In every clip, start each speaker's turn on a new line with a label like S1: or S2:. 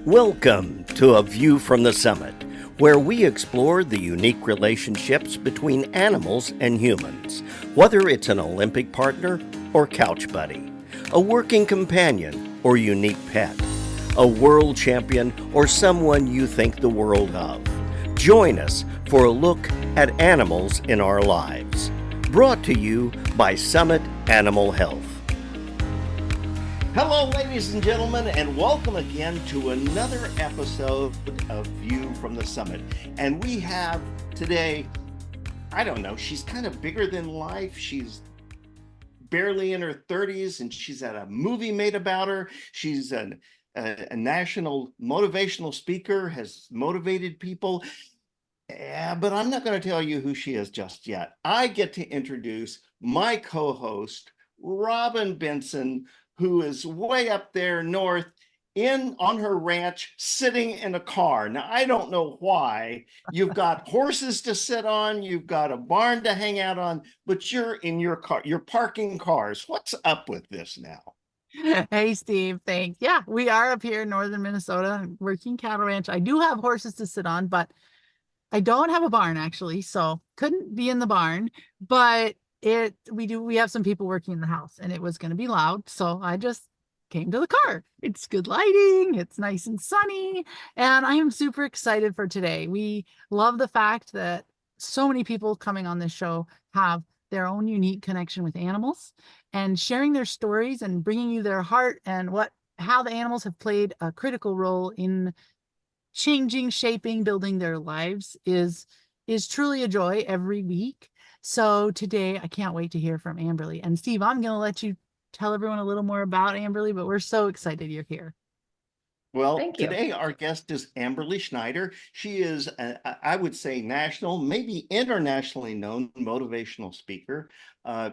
S1: Welcome to A View from the Summit, where we explore the unique relationships between animals and humans, whether it's an Olympic partner or couch buddy, a working companion or unique pet, a world champion or someone you think the world of. Join us for a look at animals in our lives. Brought to you by Summit Animal Health. Hello, ladies and gentlemen, and welcome again to another episode of View from the Summit. And we have today, I don't know, she's kind of bigger than life. She's barely in her 30s, and she's had a movie made about her. She's a national motivational speaker, has motivated people. Yeah, but I'm not going to tell you who she is just yet. I get to introduce my co-host, Robin Benson, who is way up there north on her ranch, sitting in a car. Now, I don't know why. You've got horses to sit on, you've got a barn to hang out on, but you're in your car. You're parking cars. What's up with this now?
S2: Hey, Steve, thanks. Yeah, we are up here in northern Minnesota, working cattle ranch. I do have horses to sit on, but I don't have a barn actually, so couldn't be in the barn. But we have some people working in the house, and it was going to be loud, so I just came to the car. It's good lighting, it's nice and sunny, and I am super excited for today. We love the fact that so many people coming on this show have their own unique connection with animals and sharing their stories and bringing you their heart and how the animals have played a critical role in changing, shaping, building their lives is truly a joy every week. So today I can't wait to hear from Amberley. And Steve, I'm going to let you tell everyone a little more about Amberley, but we're so excited you're here.
S1: Well,
S3: Thank you.
S1: today our guest is Amberley Snyder. She is, I would say, national, maybe internationally known motivational speaker.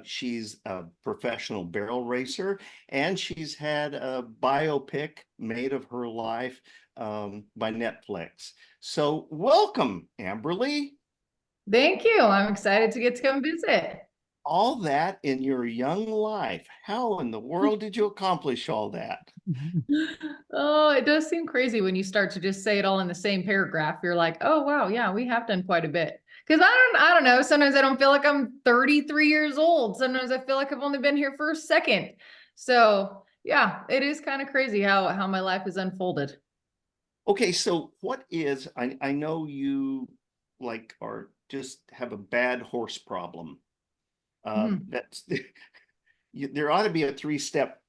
S1: She's a professional barrel racer, and she's had a biopic made of her life by Netflix. So welcome, Amberley.
S3: Thank you. I'm excited to get to come visit.
S1: All that in your young life. How in the world did you accomplish all that?
S3: Oh, it does seem crazy when you start to just say it all in the same paragraph. You're like, oh wow, yeah, we have done quite a bit. Because I don't know. Sometimes I don't feel like I'm 33 years old. Sometimes I feel like I've only been here for a second. So yeah, it is kind of crazy how my life has unfolded.
S1: Okay, so I know you are just have a bad horse problem. That's there ought to be a 3-step,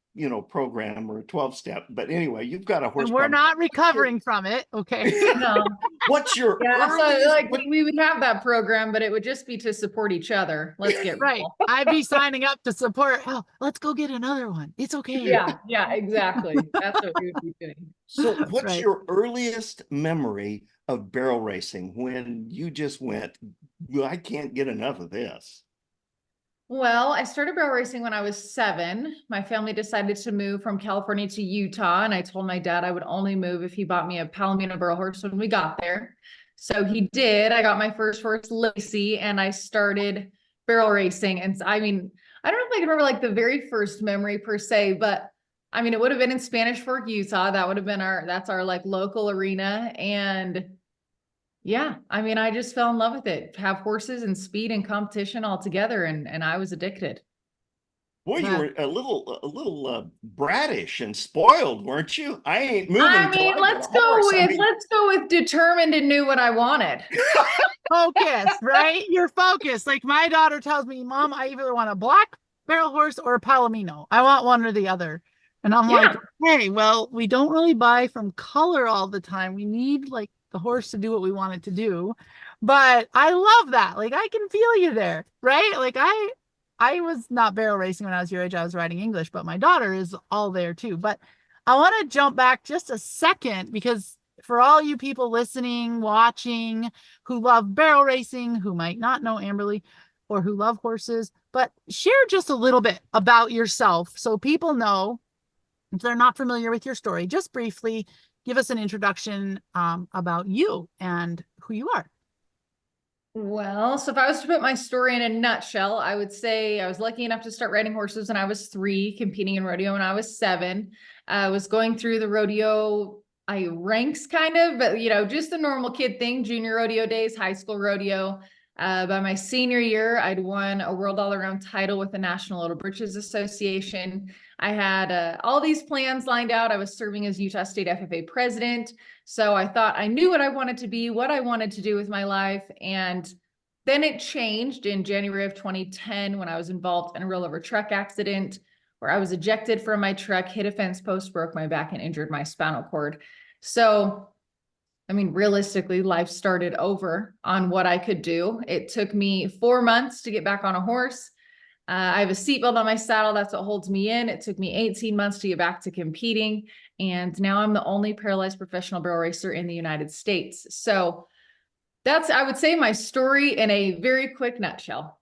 S1: program or a 12-step. But anyway, you've got a horse
S2: And we're
S1: problem.
S2: not recovering from it. Okay.
S3: No.
S1: What's your
S3: Yeah,
S1: earliest,
S3: so like we would have that program, but it would just be to support each other. Let's get
S2: Right.
S3: real.
S2: I'd be signing up to support. Oh, let's go get another one. It's okay.
S3: Yeah, exactly. That's what we would be doing.
S1: So what's
S2: Right.
S1: your earliest memory of barrel racing when you just went, well, I can't get enough of this?
S3: Well, I started barrel racing when I was 7. My family decided to move from California to Utah, and I told my dad I would only move if he bought me a Palomino barrel horse when we got there. So he did. I got my first horse, Lacey, and I started barrel racing. And I mean, I don't know if I can remember like the very first memory per se, but I mean, it would have been in Spanish Fork, Utah. That would have been that's our like local arena. And yeah, I mean, I just fell in love with it. Have horses and speed and competition all together, and I was addicted.
S1: Boy, you were a little brattish and spoiled, weren't you? I ain't moving.
S3: I mean, let's go with determined and knew what I wanted.
S2: Focus, right? You're focused. Like my daughter tells me, Mom, I either want a black barrel horse or a Palomino. I want one or the other. And I'm like, hey, well, we don't really buy from color all the time. We need like the horse to do what we want it to do. But I love that. Like I can feel you there, right? Like I was not barrel racing when I was your age. I was riding English, but my daughter is all there too. But I want to jump back just a second because for all you people listening, watching, who love barrel racing, who might not know Amberley or who love horses, but share just a little bit about yourself so people know if they're not familiar with your story. Just briefly give us an introduction about you and who you are.
S3: Well, so if I was to put my story in a nutshell, I would say I was lucky enough to start riding horses when I was 3, competing in rodeo when I was 7. I was going through the rodeo ranks kind of, but just the normal kid thing, junior rodeo days, high school rodeo. By my senior year, I'd won a world all around title with the National Little Britches Association. I had all these plans lined out. I was serving as Utah State FFA president. So I thought I knew what I wanted to be, what I wanted to do with my life. And then it changed in January of 2010 when I was involved in a rollover truck accident where I was ejected from my truck, hit a fence post, broke my back, and injured my spinal cord. So, I mean, realistically, life started over on what I could do. It took me 4 months to get back on a horse. I have a seatbelt on my saddle. That's what holds me in. It took me 18 months to get back to competing. And now I'm the only paralyzed professional barrel racer in the United States. So that's, I would say, my story in a very quick nutshell.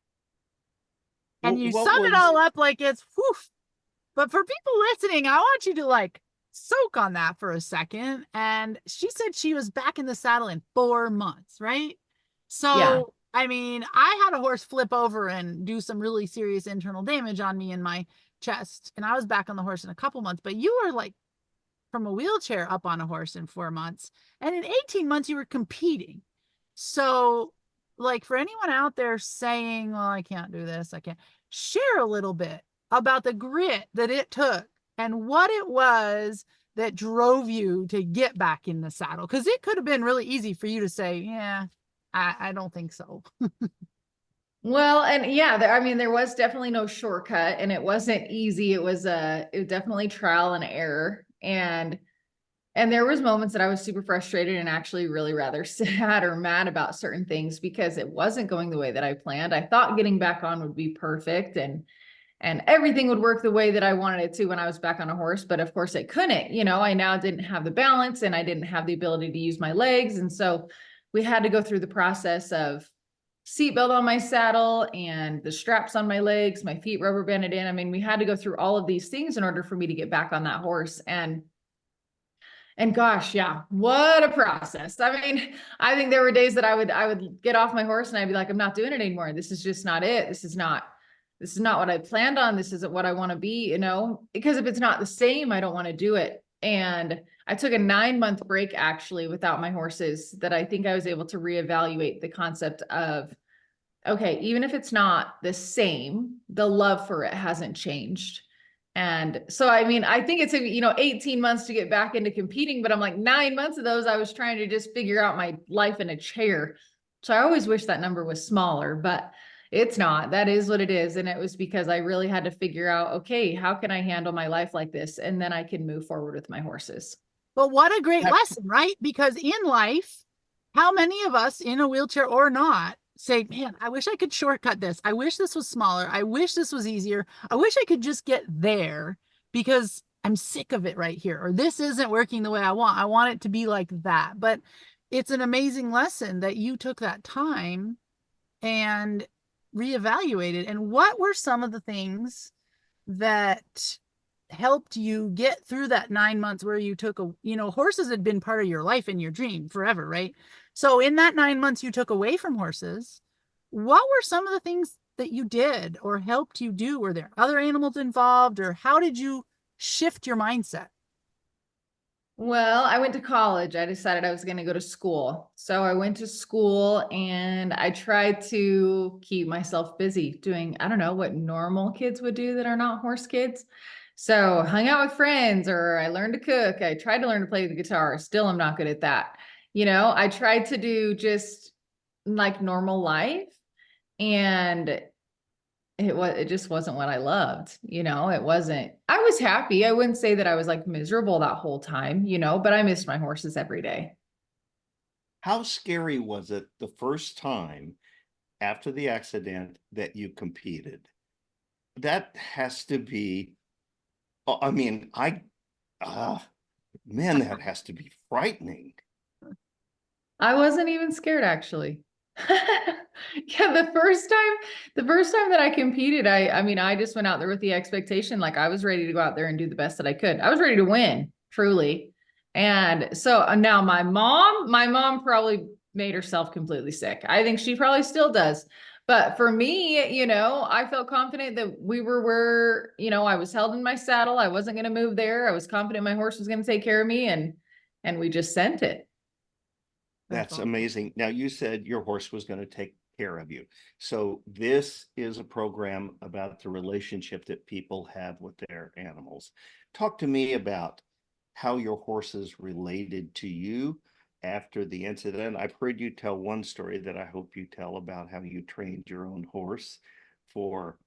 S2: And you
S1: What
S2: sum it
S1: was-
S2: all up like it's woof. But for people listening, I want you to like soak on that for a second. And she said she was back in the saddle in 4 months, right? So,
S3: Yeah.
S2: I mean, I had a horse flip over and do some really serious internal damage on me in my chest. And I was back on the horse in a couple months, but you were like from a wheelchair up on a horse in 4 months. And in 18 months, you were competing. So, like, for anyone out there saying, well, I can't do this, I can't, share a little bit about the grit that it took and what it was that drove you to get back in the saddle. Because it could have been really easy for you to say, yeah, I don't think so.
S3: Well, and yeah, I mean, there was definitely no shortcut, and it wasn't easy. It was definitely trial and error. And there was moments that I was super frustrated and actually really rather sad or mad about certain things because it wasn't going the way that I planned. I thought getting back on would be perfect and everything would work the way that I wanted it to when I was back on a horse. But of course it couldn't. I now didn't have the balance and I didn't have the ability to use my legs. And so we had to go through the process of seatbelt on my saddle and the straps on my legs, my feet rubber banded in. I mean, we had to go through all of these things in order for me to get back on that horse. And gosh, yeah, what a process. I mean, I think there were days that I would get off my horse and I'd be like, I'm not doing it anymore. This is just not it. This is not what I planned on. This isn't what I want to be, because if it's not the same, I don't want to do it. And I took a 9-month break actually without my horses that I think I was able to reevaluate the concept of, okay, even if it's not the same, the love for it hasn't changed. And so, I mean, I think it's, 18 months to get back into competing, but I'm like 9 months of those, I was trying to just figure out my life in a chair. So I always wish that number was smaller, but it's not. That is what it is. And it was because I really had to figure out, okay, how can I handle my life like this? And then I can move forward with my horses.
S2: But what a great lesson, right? Because in life, how many of us in a wheelchair or not say, man, I wish I could shortcut this. I wish this was smaller. I wish this was easier. I wish I could just get there because I'm sick of it right here. Or this isn't working the way I want. I want it to be like that. But it's an amazing lesson that you took that time and reevaluated. And what were some of the things that helped you get through that 9 months where you took horses had been part of your life and your dream forever, right? So in that 9 months you took away from horses, what were some of the things that you did or helped you do? Were there other animals involved, or how did you shift your mindset?
S3: Well, I went to college. I decided I was going to go to school. So I went to school and I tried to keep myself busy doing, I don't know, what normal kids would do that are not horse kids. So hung out with friends, or I learned to cook. I tried to learn to play the guitar. Still, I'm not good at that. I tried to do just like normal life, and it just wasn't what I loved. It wasn't, I was happy. I wouldn't say that I was like miserable that whole time, but I missed my horses every day.
S1: How scary was it the first time after the accident that you competed? That has to be, I mean, man, that has to be frightening.
S3: I wasn't even scared, actually. Yeah, the first time that I competed, I mean, I just went out there with the expectation, like I was ready to go out there and do the best that I could. I was ready to win, truly. And so now my mom probably made herself completely sick. I think she probably still does. But for me, I felt confident that we were where, I was held in my saddle. I wasn't going to move there. I was confident my horse was going to take care of me. And and we just sent it.
S1: That's
S2: awesome.
S1: amazing. Now, you said your horse was going to take care of you. So this is a program about the relationship that people have with their animals. Talk to me about how your horses related to you after the incident. I've heard you tell one story that I hope you tell about how you trained your own horse for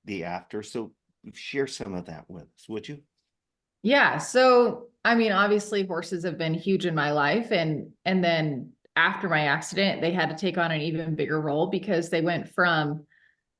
S1: the after. So share some of that with us, would you?
S3: Yeah. So, I mean, obviously horses have been huge in my life, and then after my accident, they had to take on an even bigger role because they went from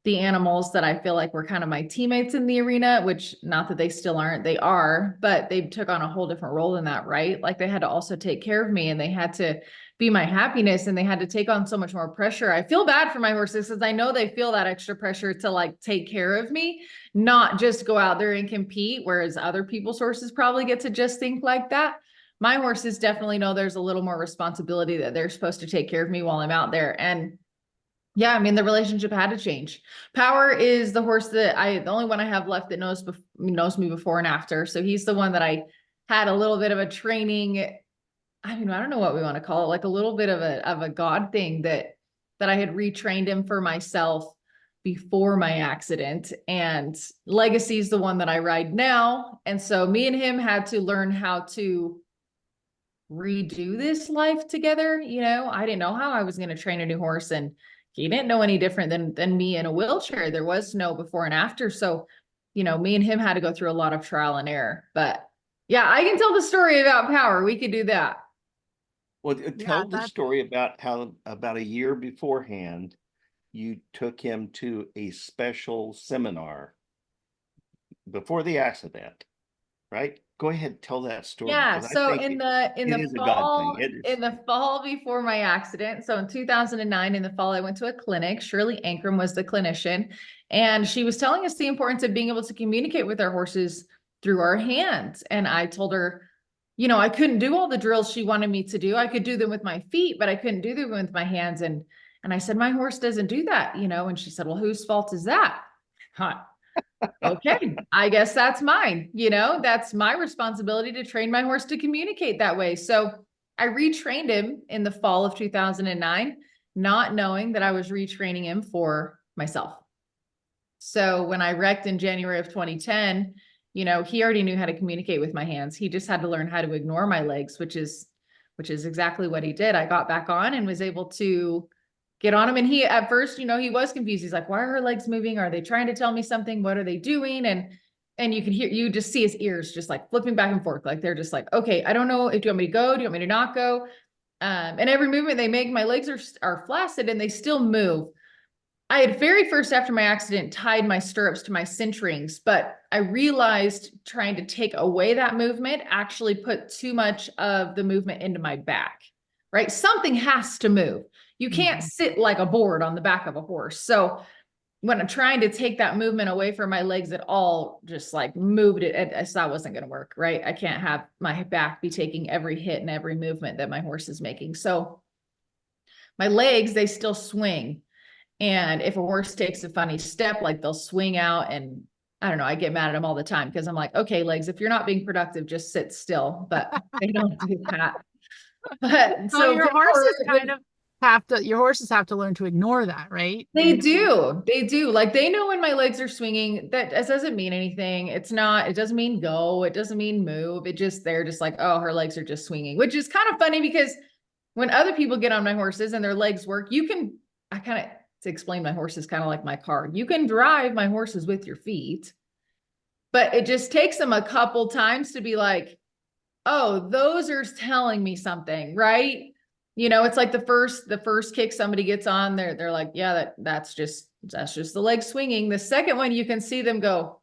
S3: the animals that I feel like were kind of my teammates in the arena, which not that they still aren't, they are, but they took on a whole different role in that, right? Like they had to also take care of me and they had to be my happiness and they had to take on so much more pressure. I feel bad for my horses because I know they feel that extra pressure to like take care of me, not just go out there and compete, whereas other people's horses probably get to just think like that. My horses definitely know there's a little more responsibility that they're supposed to take care of me while I'm out there. And yeah, I mean, the relationship had to change. Power is the horse the only one I have left that knows me before and after. So he's the one that I had a little bit of a training. I mean, I don't know what we want to call it, like a little bit of a God thing that I had retrained him for myself before my accident. And Legacy is the one that I ride now. And so me and him had to learn how to redo this life together. You know, I didn't know how I was going to train a new horse, and he didn't know any different than me in a wheelchair. There was no before and after. So, you know, me and him had to go through a lot of trial and error. But yeah, I can tell the story about Power. We could do that.
S1: Well,
S2: Yeah,
S1: tell the
S2: that
S1: story about how about a year beforehand you took him to a special seminar before the accident, right? Go ahead, tell that story
S3: Yeah,
S1: because I
S3: so
S1: think
S3: in
S1: it is a God thing. It is.
S3: the fall before my accident, so in 2009 in the fall, I went to a clinic. Shirley Ankrum was the clinician, and she was telling us the importance of being able to communicate with our horses through our hands. And I told her, you know, I couldn't do all the drills she wanted me to do. I could do them with my feet, but I couldn't do them with my hands. And I said, my horse doesn't do that, you know. And she said, well, whose fault is that? Huh. Okay, I guess that's mine. You know, that's my responsibility to train my horse to communicate that way. So I retrained him in the fall of 2009, not knowing that I was retraining him for myself. So when I wrecked in January of 2010, you know, he already knew how to communicate with my hands. He just had to learn how to ignore my legs, which is exactly what he did. I got back on and was able to get on him. And he, at first, you know, he was confused. He's like, why are her legs moving? Are they trying to tell me something? What are they doing? And you just see his ears just like flipping back and forth. Like they're just like, okay, I don't know if do you want me to go? Do you want me to not go? And every movement they make, my legs are flaccid and they still move. I had very first after my accident tied my stirrups to my cinch rings, but I realized trying to take away that movement actually put too much of the movement into my back, right? Something has to move. You can't sit like a board on the back of a horse. So when I'm trying to take that movement away from my legs at all, just like moved it, I saw it wasn't going to work, right? I can't have my back be taking every hit and every movement that my horse is making. So my legs, they still swing. And if a horse takes a funny step, like they'll swing out, and I don't know, I get mad at them all the time because I'm like, okay, legs, if you're not being productive, just sit still. But they don't do that. But
S2: so
S3: so
S2: your
S3: Power,
S2: horses kind of have to your horses have to learn to ignore that, right?
S3: they do. They do. Like they know when my legs are swinging, that it doesn't mean anything. It doesn't mean go. It doesn't mean move. They're just like, oh, her legs are just swinging, which is kind of funny because when other people get on my horses and their legs work, I kind of, to explain my horses kind of like my car. You can drive my horses with your feet, but it just takes them a couple times to be like, oh, those are telling me something, right? You know, it's like the first kick somebody gets on, they're like, yeah, that's just the leg swinging. The second one, you can see them go,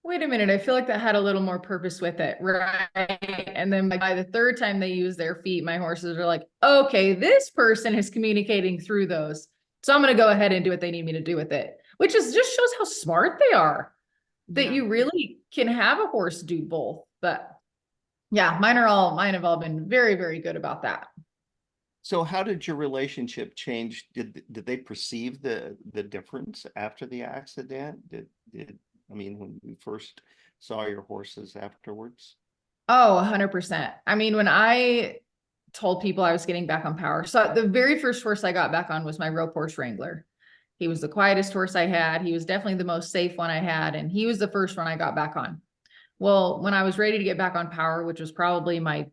S3: wait a minute, I feel like that had a little more purpose with it, right? And then by the third time they use their feet, my horses are like, okay, this person is communicating through those. So I'm going to go ahead and do what they need me to do with it, which is just shows how smart they are, that
S2: Yeah.
S3: you really can have a horse do both. But yeah, mine have all been very, very good about that.
S1: So how did your relationship change? Did they perceive the difference after the accident? Did I mean when you first saw your horses afterwards?
S3: Oh, 100%. I mean, when I told people I was getting back on power, so the very first horse I got back on was my rope horse Wrangler. He was the quietest horse I had. He was definitely the most safe one I had. And he was the first one I got back on. Well, when I was ready to get back on power, which was probably my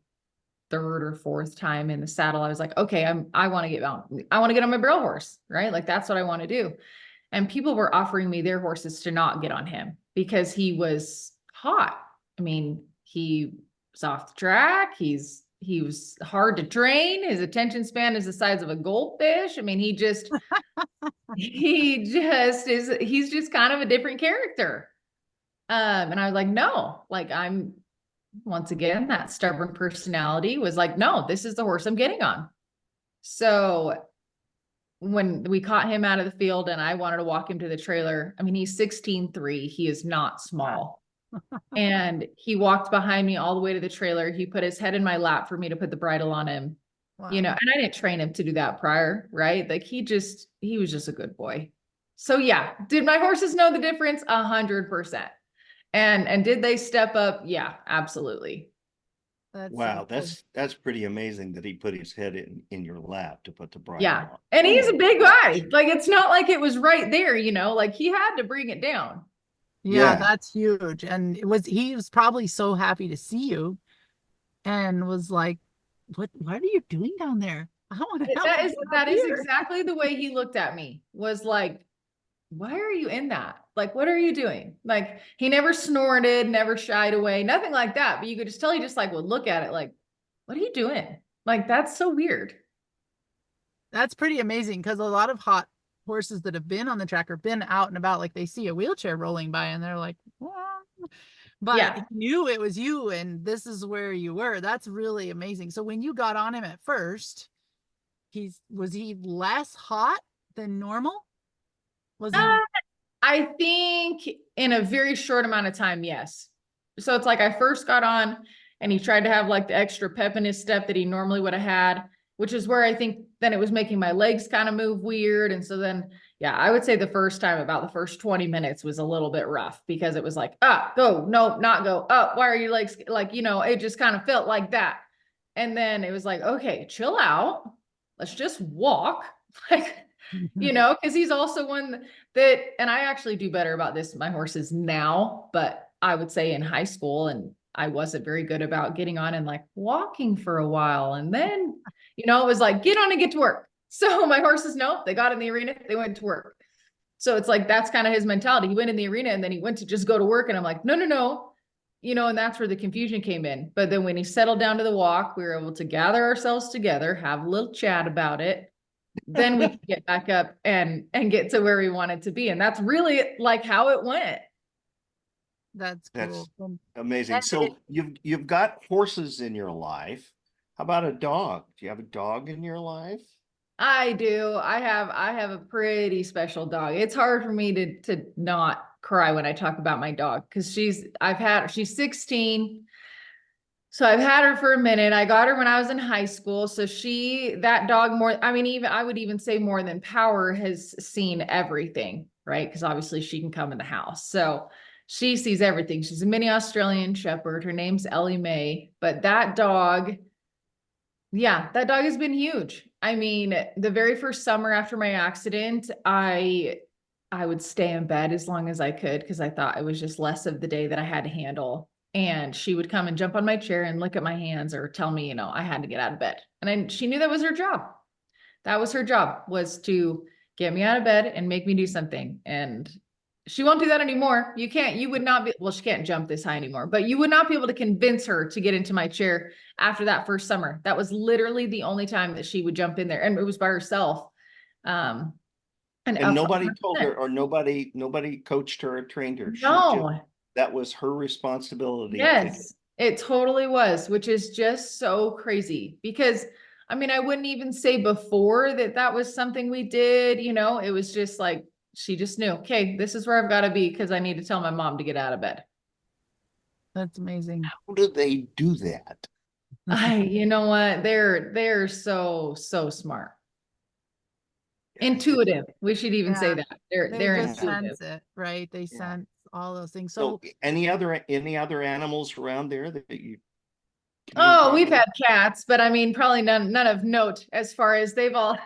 S3: third or fourth time in the saddle, I was like, okay, I want to get on. I want to get on my barrel horse, right? Like that's what I want to do. And people were offering me their horses to not get on him because he was hot. I mean, he was off the track. He was hard to train. His attention span is the size of a goldfish. I mean, he's just kind of a different character. And I was like, no, like once again, that stubborn personality was like, no, this is the horse I'm getting on. So when we caught him out of the field and I wanted to walk him to the trailer, I mean, he's 16'3". He is not small. And he walked behind me all the way to the trailer. He put his head in my lap for me to put the bridle on him.
S2: Wow.
S3: And I didn't train him to do that prior, right? Like he was just a good boy. So yeah, did my horses know the difference? 100%. And did they step up? Yeah, absolutely.
S1: Wow, that's pretty amazing that he put his head in your lap to put the bridle
S3: Yeah.
S1: on.
S3: And he's a big guy. Like it's not like it was right there, like he had to bring it down.
S2: Yeah,
S1: Yeah.
S2: that's huge. And he was probably so happy to see you and was like, what are you doing down there? I want to help you
S3: That
S2: out
S3: is
S2: here."
S3: exactly the way he looked at me, was like, why are you in that? Like, what are you doing? Like, he never snorted, never shied away, nothing like that. But you could just tell he just like would look at it like, what are you doing? Like, that's so weird.
S2: That's pretty amazing because a lot of hot horses that have been on the track or been out and about, like they see a wheelchair rolling by and they're like, "Well," but
S3: Yeah.
S2: he knew it was you and this is where you were. That's really amazing. So when you got on him at first, was he less hot than normal? Was he?
S3: I think in a very short amount of time, yes. So it's like I first got on and he tried to have like the extra pep in his step that he normally would have had, which is where I think then it was making my legs kind of move weird. And so then, yeah, I would say the first time, about the first 20 minutes was a little bit rough because it was like, go, no, not go, why are your legs like, it just kind of felt like that. And then it was like, okay, chill out. Let's just walk. Like, because he's also one that, and I actually do better about this, my horses now, but I would say in high school, and I wasn't very good about getting on and like walking for a while. And then, it was like, get on and get to work. So my horses, no, they got in the arena, they went to work. So it's like, that's kind of his mentality. He went in the arena and then he went to just go to work. And I'm like, no. And that's where the confusion came in. But then when he settled down to the walk, we were able to gather ourselves together, have a little chat about it. Then we can get back up and get to where we wanted to be. And that's really like how it went.
S2: That's cool.
S1: That's amazing. So you've got horses in your life. How about a dog? Do you have a dog in your life?
S3: I do. I have a pretty special dog. It's hard for me to not cry when I talk about my dog because she's 16. So I've had her for a minute. I got her when I was in high school. So that dog I would even say more than Power has seen everything, right? Because obviously she can come in the house. So she sees everything. She's a mini Australian Shepherd. Her name's Ellie Mae. But that dog has been huge. I mean, the very first summer after my accident, I would stay in bed as long as I could because I thought it was just less of the day that I had to handle. And she would come and jump on my chair and look at my hands or tell me, I had to get out of bed. And she knew that was her job. That was her job, was to get me out of bed and make me do something. And she won't do that anymore. You would not be, well, she can't jump this high anymore, but you would not be able to convince her to get into my chair after that first summer. That was literally the only time that she would jump in there. And it was by herself.
S1: And nobody told her, or nobody coached her or trained her.
S3: No.
S1: That was her responsibility.
S3: Yes, it totally was, which is just so crazy because I wouldn't even say before that was something we did, it was just like, she just knew, okay, this is where I've got to be because I need to tell my mom to get out of bed.
S2: That's amazing.
S1: How do they do that?
S3: You know what? They're so smart. Intuitive. We should even say that. They're
S2: just
S3: intuitive.
S2: sense it, right? They sense all those things.
S1: So any other animals around there that you Can you
S3: Oh,
S1: talk
S3: we've
S1: about?
S3: had cats, but I mean, probably none of note as far as they've all.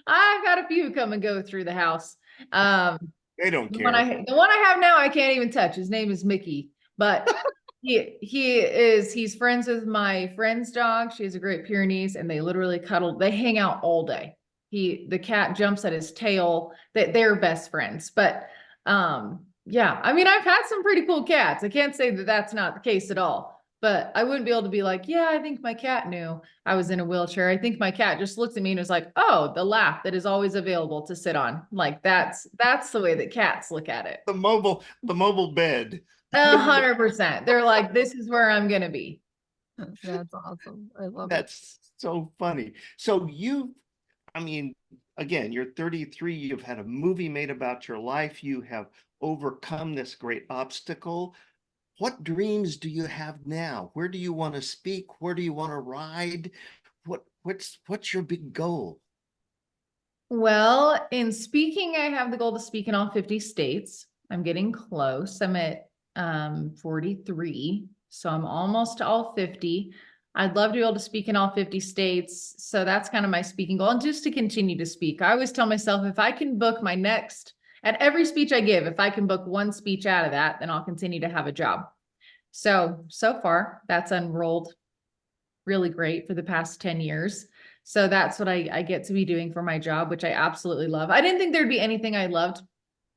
S3: I've had a few come and go through the house. Um,
S1: They don't
S3: the one
S1: care.
S3: I have now, I can't even touch. His name is Mickey, but he's friends with my friend's dog. She has a Great Pyrenees, and they literally cuddle. They hang out all day. The cat jumps at his tail. That they're best friends. But yeah, I mean, I've had some pretty cool cats. I can't say that that's not the case at all. But I wouldn't be able to be like, yeah, I think my cat knew I was in a wheelchair. I think my cat just looked at me and was like, oh, the lap that is always available to sit on. Like that's the way that cats look at it.
S1: The mobile bed.
S3: 100%. They're like, this is where I'm gonna be.
S2: That's awesome. I love it.
S1: That's so funny. So I mean, again, you're 33, you've had a movie made about your life, you have overcome this great obstacle. What dreams do you have now? Where do you want to speak? Where do you want to ride? What's your big goal?
S3: Well, in speaking, I have the goal to speak in all 50 states. I'm getting close. I'm at 43, so I'm almost to all 50. I'd love to be able to speak in all 50 states. So that's kind of my speaking goal, and just to continue to speak. I always tell myself if I can book my next, at every speech I give, if I can book one speech out of that, then I'll continue to have a job. So far, that's unrolled really great for the past 10 years. So that's what I get to be doing for my job, which I absolutely love. I didn't think there'd be anything I loved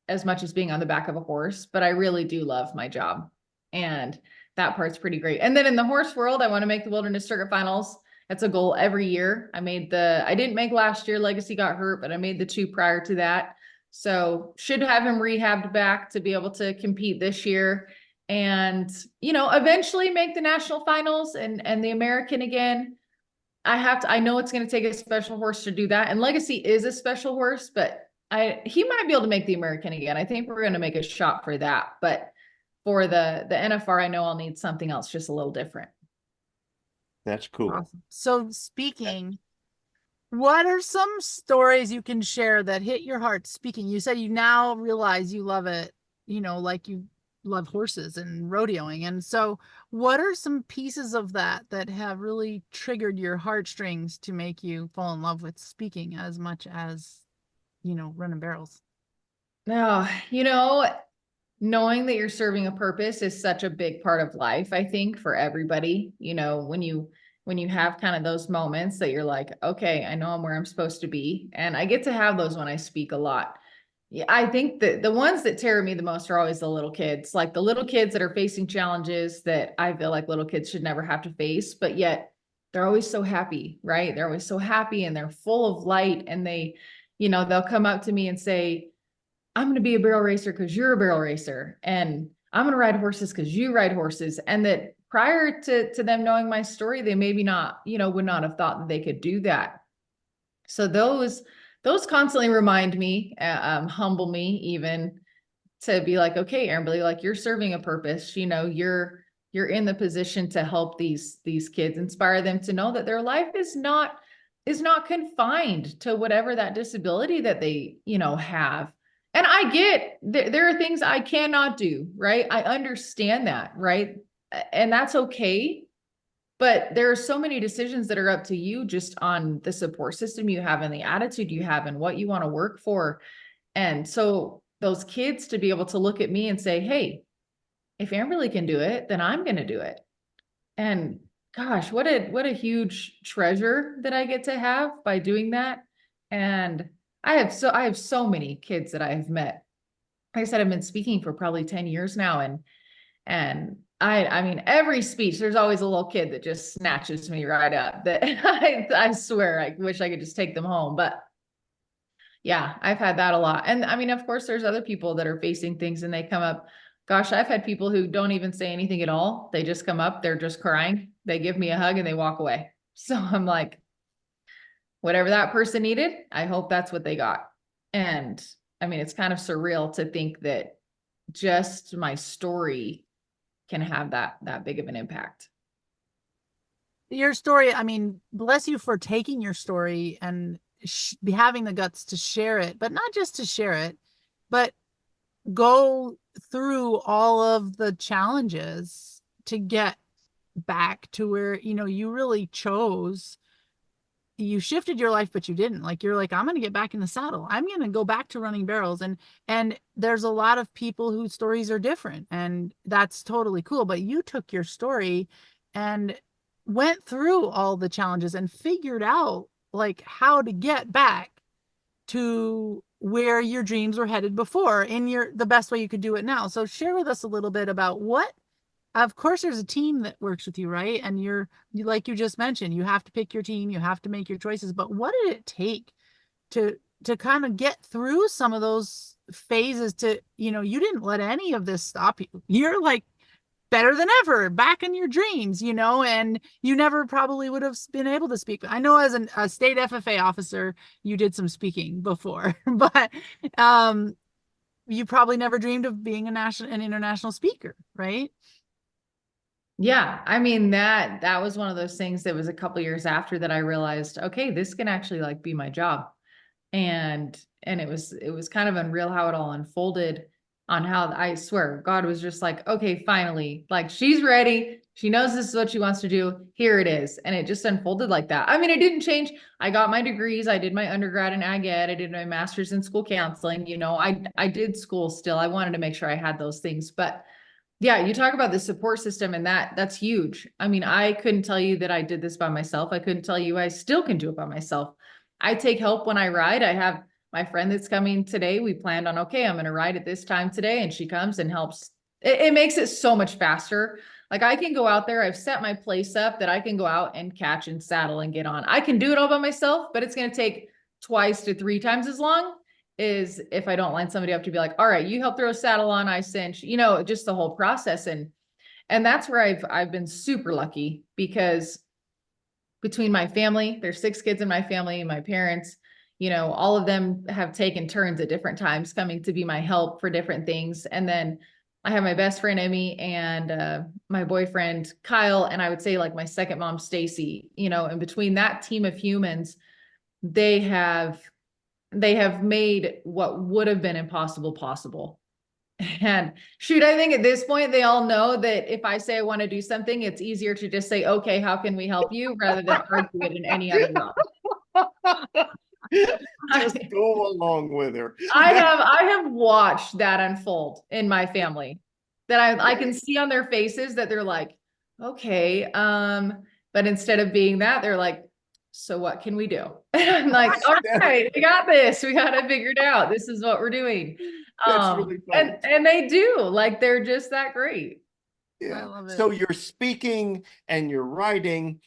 S3: as much as being on the back of a horse, but I really do love my job. And that part's pretty great. And then in the horse world, I want to make the Wilderness Circuit Finals. That's a goal every year. I didn't make last year, Legacy got hurt, but I made the two prior to that. So should have him rehabbed back to be able to compete this year and, eventually make the national finals and the American again. I know it's going to take a special horse to do that. And Legacy is a special horse, but he might be able to make the American again. I think we're going to make a shot for that. But for the NFR, I know I'll need something else just a little different.
S1: That's cool.
S2: Awesome. So speaking, what are some stories you can share that hit your heart speaking? You said you now realize you love it, like you love horses and rodeoing. And so what are some pieces of that have really triggered your heartstrings to make you fall in love with speaking as much as, running barrels?
S3: No, knowing that you're serving a purpose is such a big part of life, I think, for everybody. When you have kind of those moments that you're like, okay, I know I'm where I'm supposed to be. And I get to have those when I speak a lot. Yeah, I think that the ones that terror me the most are always the little kids, like the little kids that are facing challenges that I feel like little kids should never have to face, but yet they're always so happy, right? They're always so happy and they're full of light, and they'll come up to me and say, I'm going to be a barrel racer because you're a barrel racer, and I'm going to ride horses because you ride horses. And that prior to them knowing my story, they maybe not, would not have thought that they could do that. So those constantly remind me, humble me even, to be like, okay, Amberley, like you're serving a purpose. You're in the position to help these kids, inspire them to know that their life is not confined to whatever that disability that they have. And I get there are things I cannot do, right? I understand that, right? And that's okay. But there are so many decisions that are up to you just on the support system you have and the attitude you have and what you want to work for. And so those kids to be able to look at me and say, hey, if Amberley can do it, then I'm going to do it. And gosh, what a huge treasure that I get to have by doing that. And I have so many kids that I have met. Like I said, I've been speaking for probably 10 years now. And I mean, every speech, there's always a little kid that just snatches me right up that I swear, I wish I could just take them home. But yeah, I've had that a lot. And I mean, of course, there's other people that are facing things and they come up. Gosh, I've had people who don't even say anything at all. They just come up, they're just crying. They give me a hug and they walk away. So I'm like, whatever that person needed, I hope that's what they got. And I mean, it's kind of surreal to think that just my story can have that big of an impact.
S2: Your story, I mean, bless you for taking your story and having the guts to share it, but not just to share it, but go through all of the challenges to get back to where, you really chose, you shifted your life, but you didn't. Like, you're like, I'm going to get back in the saddle. I'm going to go back to running barrels. And there's a lot of people whose stories are different, and that's totally cool. But you took your story and went through all the challenges and figured out like how to get back to where your dreams were headed before in the best way you could do it now. So share with us a little bit about what, of course, there's a team that works with you, right? And like you just mentioned, you have to pick your team, you have to make your choices, but what did it take to kind of get through some of those phases to, you didn't let any of this stop you. You're like better than ever, back in your dreams, and you never probably would have been able to speak. I know as a state FFA officer, you did some speaking before, but you probably never dreamed of being an international speaker, right?
S3: Yeah, I mean that was one of those things that was a couple years after that I realized, okay, this can actually like be my job. And it was kind of unreal how it all unfolded, on how I swear God was just like, okay, finally, like she's ready. She knows this is what she wants to do. Here it is. And it just unfolded like that. I mean, it didn't change. I got my degrees. I did my undergrad in ag ed. I did my master's in school counseling. I did school still. I wanted to make sure I had those things, but yeah, you talk about the support system, and that's huge. I mean, I couldn't tell you that I did this by myself. I couldn't tell you I still can do it by myself. I take help when I ride. I have my friend that's coming today. We planned on, okay, I'm going to ride at this time today. And she comes and helps. It makes it so much faster. Like I can go out there. I've set my place up that I can go out and catch and saddle and get on. I can do it all by myself, but it's going to take 2 to 3 times as long is if I don't line somebody up to be like, all right, you help throw a saddle on, I cinch, just the whole process. And that's where I've been super lucky, because between my family, there's 6 kids in my family, my parents, all of them have taken turns at different times coming to be my help for different things. And then I have my best friend, Emmy, and my boyfriend, Kyle. And I would say like my second mom, Stacy, and between that team of humans, they have made what would have been impossible possible. And shoot, I think at this point, they all know that if I say I want to do something, it's easier to just say, okay, how can we help you? Rather than argue it in any other way.
S1: Just go along with her.
S3: I have watched that unfold in my family, that I can see on their faces that they're like, okay, but instead of being that, they're like, so what can we do? I'm like, all right, we got this. We got it figured out. This is what we're doing.
S1: That's really funny.
S3: And they do, like, they're just that great.
S1: Yeah.
S2: I love it.
S1: So you're speaking and you're writing.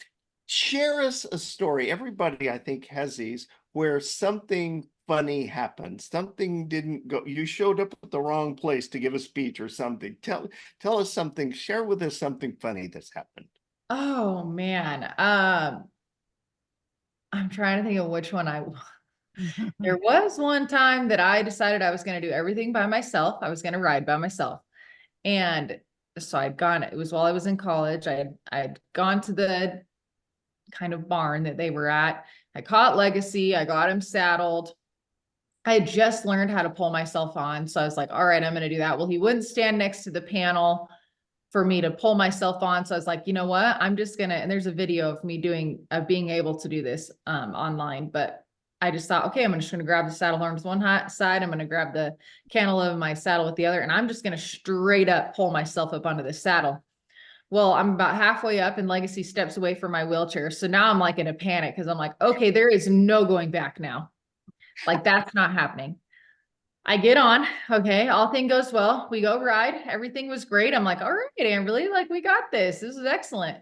S1: Share us a story. Everybody, I think, has these where something funny happened. Something didn't go. You showed up at the wrong place to give a speech or something. Tell us something. Share with us something funny that's happened.
S3: Oh man. I'm trying to think of which one there was one time that I decided I was going to do everything by myself. I was going to ride by myself. And so it was while I was in college. I'd gone to the kind of barn that they were at. I caught Legacy. I got him saddled. I had just learned how to pull myself on. So I was like, all right, I'm going to do that. Well, he wouldn't stand next to the panel for me to pull myself on. So I was like, you know what? I'm just going to, and there's a video of me being able to do this online, but I just thought, okay, I'm just going to grab the saddle horn with one side. I'm going to grab the cantle of my saddle with the other, and I'm just going to straight up pull myself up onto the saddle. Well, I'm about halfway up and Legacy steps away from my wheelchair. So now I'm like in a panic, because I'm like, okay, there is no going back now. Like that's not happening. I get on. Okay. All thing goes well. We go ride. Everything was great. I'm like, all right, Amberley, like we got this. This is excellent.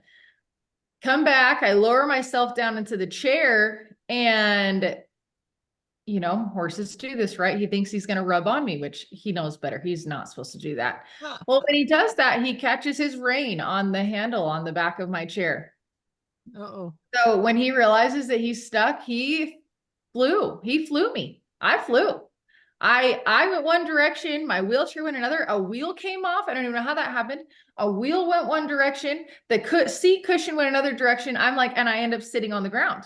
S3: Come back. I lower myself down into the chair, and horses do this, right? He thinks he's going to rub on me, which he knows better. He's not supposed to do that. Well, when he does that, he catches his rein on the handle on the back of my chair.
S2: Uh-oh.
S3: So when he realizes that he's stuck, he flew me. I flew. I went one direction, my wheelchair went another, a wheel came off. I don't even know how that happened. A wheel went one direction, the seat cushion went another direction. I'm like, and I end up sitting on the ground.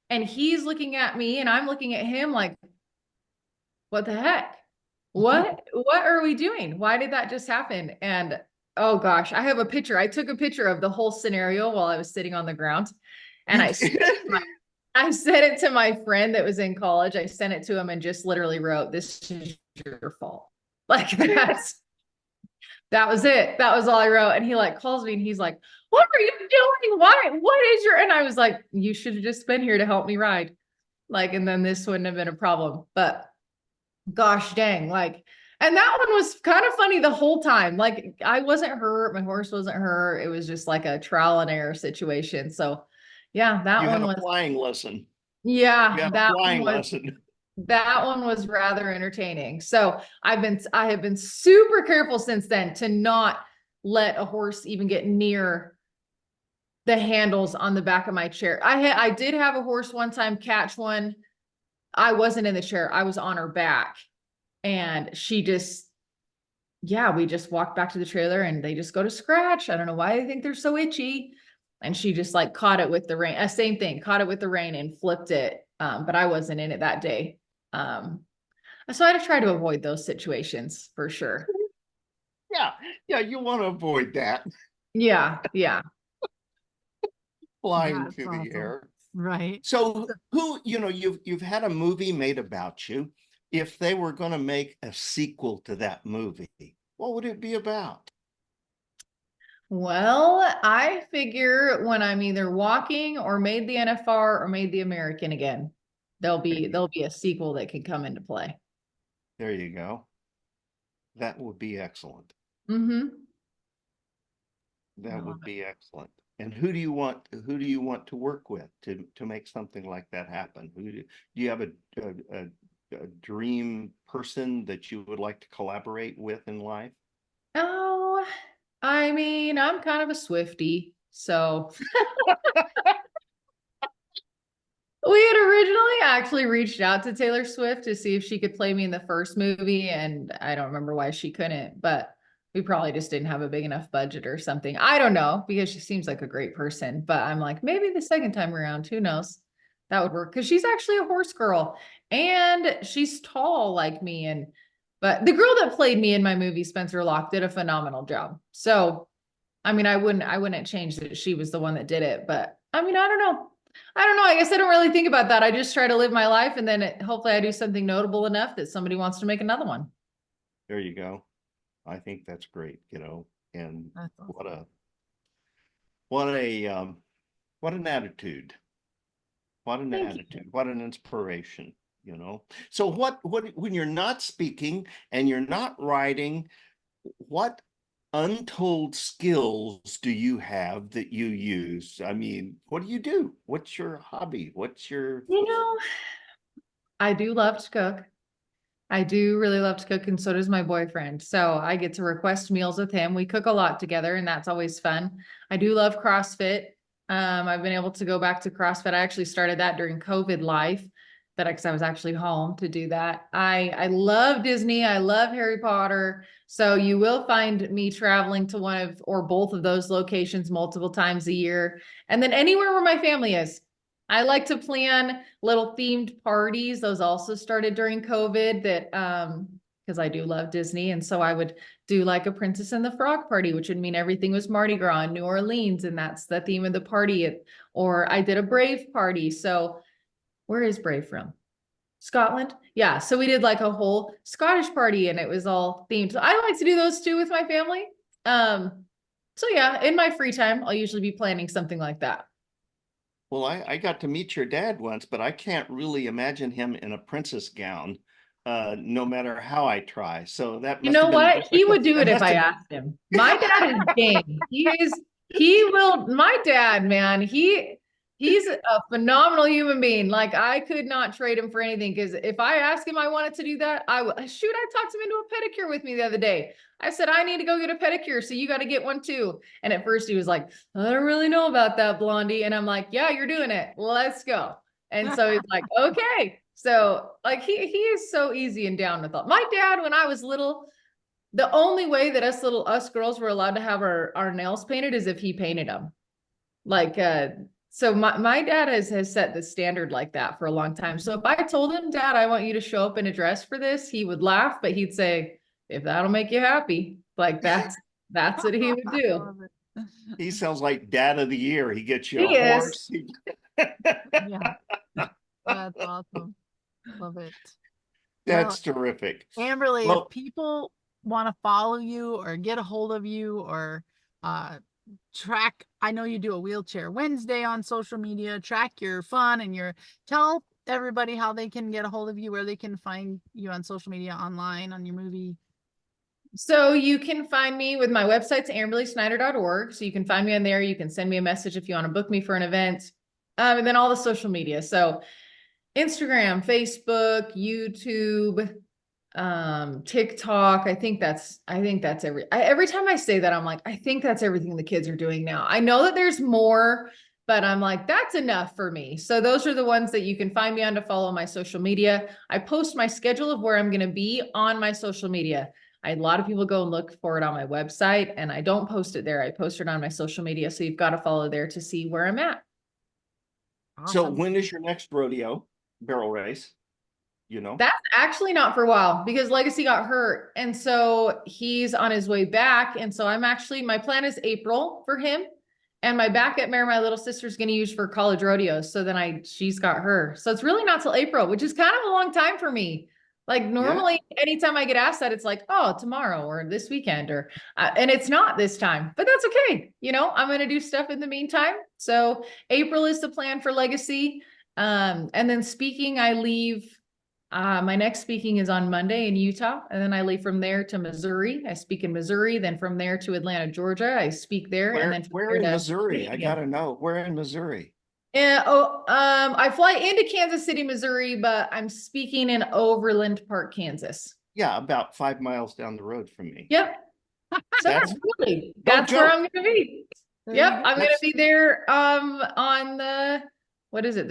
S3: And he's looking at me and I'm looking at him like, what the heck? What are we doing? Why did that just happen? And oh gosh, I have a picture. I took a picture of the whole scenario while I was sitting on the ground, and
S1: You
S3: I
S1: did?
S3: I sent it to my friend that was in college. I sent it to him and just literally wrote, "This is your fault." Like that was it. That was all I wrote. And he like calls me and he's like, "What are you doing? Why? What is your?" And I was like, "You should have just been here to help me ride." Like, and then this wouldn't have been a problem. But gosh dang, like, and that one was kind of funny the whole time. Like, I wasn't hurt, my horse wasn't hurt. It was just like a trial and error situation. So yeah, that
S1: You had
S3: one
S1: a
S3: was,
S1: flying lesson. You
S3: yeah,
S1: had a flying lesson.
S3: that one was rather entertaining. So I have been super careful since then to not let a horse even get near the handles on the back of my chair. I did have a horse one time catch one. I wasn't in the chair. I was on her back, and she just, yeah, we just walked back to the trailer and they just go to scratch. I don't know why they think they're so itchy. And she just like caught it with the rein. Same thing, caught it with the rein and flipped it. But I wasn't in it that day. So I had to try to avoid those situations for sure.
S1: Yeah, yeah, you want to avoid that
S3: Yeah, yeah.
S1: flying
S2: That's
S1: through the
S2: awesome.
S1: air.
S2: Right.
S1: So who, you've had a movie made about you. If they were going to make a sequel to that movie, what would it be about?
S3: Well, I figure when I'm either walking or made the NFR or made the American again, there'll be a sequel that can come into play.
S1: There you go. That would be excellent.
S3: Mm-hmm.
S1: That would be excellent. And who do you want to work with to make something like that happen? Do you have a dream person that you would like to collaborate with in life?
S3: Oh, I mean, I'm kind of a Swiftie, so we had originally actually reached out to Taylor Swift to see if she could play me in the first movie, and I don't remember why she couldn't, but we probably just didn't have a big enough budget or something. I don't know, because she seems like a great person, but I'm like, maybe the second time around, who knows? That would work because she's actually a horse girl and she's tall like me. And but the girl that played me in my movie, Spencer Locke, did a phenomenal job. So I mean, I wouldn't change that she was the one that did it, but I mean, I don't know. I don't know. I guess I don't really think about that. I just try to live my life, and then hopefully I do something notable enough that somebody wants to make another one.
S1: There you go. I think that's great, and
S2: That's awesome.
S1: what a what an attitude. What an
S3: Thank you.
S1: attitude. What an inspiration. So what when you're not speaking and you're not writing, what untold skills do you have that you use? I mean, what do you do? What's your hobby? What's your
S3: You know, I do love to cook. I do really love to cook, and so does my boyfriend. So I get to request meals with him. We cook a lot together, and that's always fun. I do love CrossFit. I've been able to go back to CrossFit. I actually started that during COVID life, but because I was actually home to do that. I love Disney. I love Harry Potter. So you will find me traveling to one of or both of those locations multiple times a year, and then anywhere where my family is. I like to plan little themed parties. Those also started during COVID that because I do love Disney. And so I would do like a Princess and the Frog party, which would mean everything was Mardi Gras in New Orleans, and that's the theme of the party. Or I did a Brave party. So where is Brave from? Scotland? Yeah. So we did like a whole Scottish party and it was all themed. So I like to do those too with my family. So yeah, in my free time, I'll usually be planning something like that.
S1: Well, I got to meet your dad once, but I can't really imagine him in a princess gown, no matter how I try. So that
S3: You
S1: must
S3: know
S1: have been
S3: what? He
S1: difficult.
S3: would do
S1: That
S3: it if
S1: must
S3: I
S1: have
S3: asked him. My dad is game. He will, my dad, man, he's a phenomenal human being. Like I could not trade him for anything because if I ask him I wanted to do that, I would shoot, I talked him into a pedicure with me the other day. I said, I need to go get a pedicure, so you got to get one too. And at first he was like, I don't really know about that, Blondie. And I'm like, yeah, you're doing it. Let's go. And so he's like, okay. So like he is so easy and down with all. My dad, when I was little, the only way that us girls were allowed to have our nails painted is if he painted them. Like so my dad has set the standard like that for a long time. So if I told him, Dad, I want you to show up in a dress for this, he would laugh, but he'd say, if that'll make you happy, like That's what he would
S2: I
S3: do.
S2: love it.
S1: He sounds like dad of the year. He gets you
S3: He
S1: a
S3: is.
S1: horse.
S2: Yeah, that's awesome. Love it. Well,
S1: That's terrific.
S2: Amberley, if
S1: Well,
S2: people want to follow you or get a hold of you or uh track, I know you do a wheelchair Wednesday on social media, track your fun and tell everybody how they can get a hold of you, where they can find you on social media, online, on your movie.
S3: So you can find me with my website's amberleysnyder.org. So you can find me on there. You can send me a message if you want to book me for an event. And then all the social media. So Instagram, Facebook, YouTube, TikTok. Every time I say that, I'm like, I think that's everything the kids are doing now. I know that there's more, but I'm like, that's enough for me. So those are the ones that you can find me on to follow my social media. I post my schedule of where I'm going to be on my social media. A lot of people go and look for it on my website, and I don't post it there. I post it on my social media. So you've got to follow there to see where I'm at.
S1: so
S2: Awesome.
S1: when is your next rodeo barrel race? You know?
S3: That's actually not for a while because Legacy got hurt. And so he's on his way back. And so my plan is April for him. And my backup mare, my little sister's going to use for college rodeos. So then she's got her. So it's really not till April, which is kind of a long time for me. Like normally, anytime I get asked that, it's like, oh, tomorrow or this weekend and it's not this time, but that's okay. I'm going to do stuff in the meantime. So April is the plan for Legacy. And then speaking, I leave. My next speaking is on Monday in Utah, and then I leave from there to Missouri. I speak in Missouri, then from there to Atlanta, Georgia. I speak there, and then
S1: Where in Missouri? I gotta know. Where in Missouri?
S3: I fly into Kansas City, Missouri, but I'm speaking in Overland Park, Kansas.
S1: Yeah, about 5 miles down the road from me.
S3: Yep.
S1: That's
S3: That's where I'm going to be.
S2: There
S3: Yep,
S2: you go.
S3: I'm going to be there on the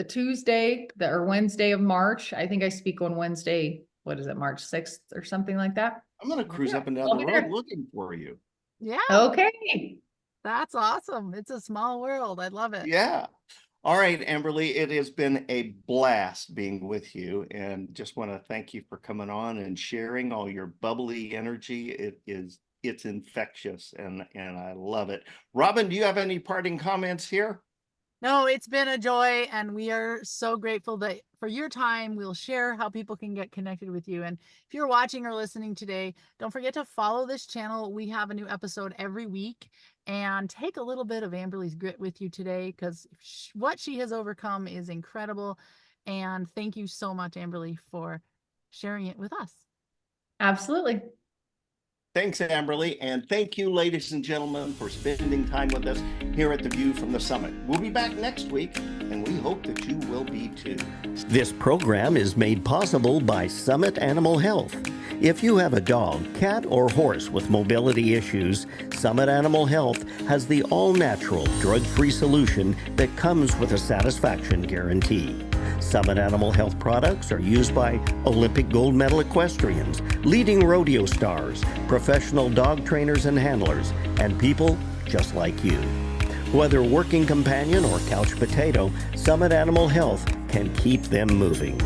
S3: Tuesday or Wednesday of March. I think I speak on Wednesday. What is it, March 6th or something like that?
S1: I'm gonna cruise up and down
S3: I'll
S1: the
S3: be
S1: road
S3: there.
S1: looking for you.
S2: Yeah,
S3: Okay.
S2: that's awesome. It's a small world. I love it.
S1: Yeah. All right, Amberley, it has been a blast being with you, and just want to thank you for coming on and sharing all your bubbly energy. It's infectious, and I love it. Robin, do you have any parting comments here?
S2: No, it's been a joy, and we are so grateful that for your time. We'll share how people can get connected with you. And if you're watching or listening today, don't forget to follow this channel. We have a new episode every week, and take a little bit of Amberley's grit with you today, because what she has overcome is incredible. And thank you so much, Amberley, for sharing it with us.
S3: Absolutely.
S1: Thanks, Amberley, and thank you, ladies and gentlemen, for spending time with us here at The View from the Summit. We'll be back next week, and we hope that you will be too.
S4: This program is made possible by Summit Animal Health. If you have a dog, cat, or horse with mobility issues, Summit Animal Health has the all-natural, drug-free solution that comes with a satisfaction guarantee. Summit Animal Health products are used by Olympic gold medal equestrians, leading rodeo stars, professional dog trainers and handlers, and people just like you. Whether working companion or couch potato, Summit Animal Health can keep them moving.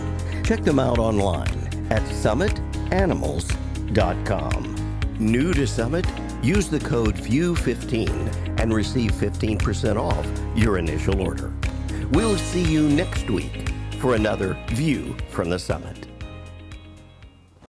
S4: Check them out online at summitanimals.com. New to Summit? Use the code VIEW15 and receive 15% off your initial order. We'll see you next week for another View from the Summit.